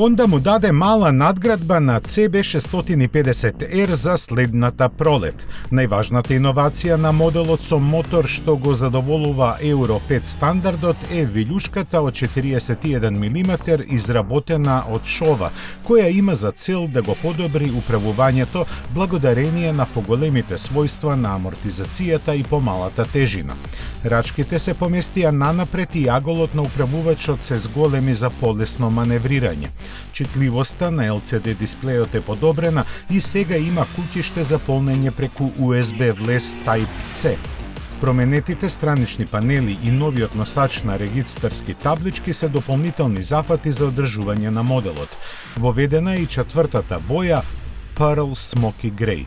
Honda му даде мала надградба на CB650R за следната пролет. Најважната иновација на моделот со мотор што го задоволува Euro 5 стандардот е вилјушката од 41 мм изработена од шова, која има за цел да го подобри управувањето благодарение на поголемите својства на амортизацијата и помалата тежина. Рачките се поместија нанапред и аголот на управувачот се зголеми за полесно маневрирање. Читливоста на LCD дисплејот е подобрена и сега има куќиште за полнење преку USB влез Type-C. Променетите странични панели и новиот носач на регистарски таблички се дополнителни зафати за одржување на моделот. Воведена е и четвртата боја Pearl Smoky Grey.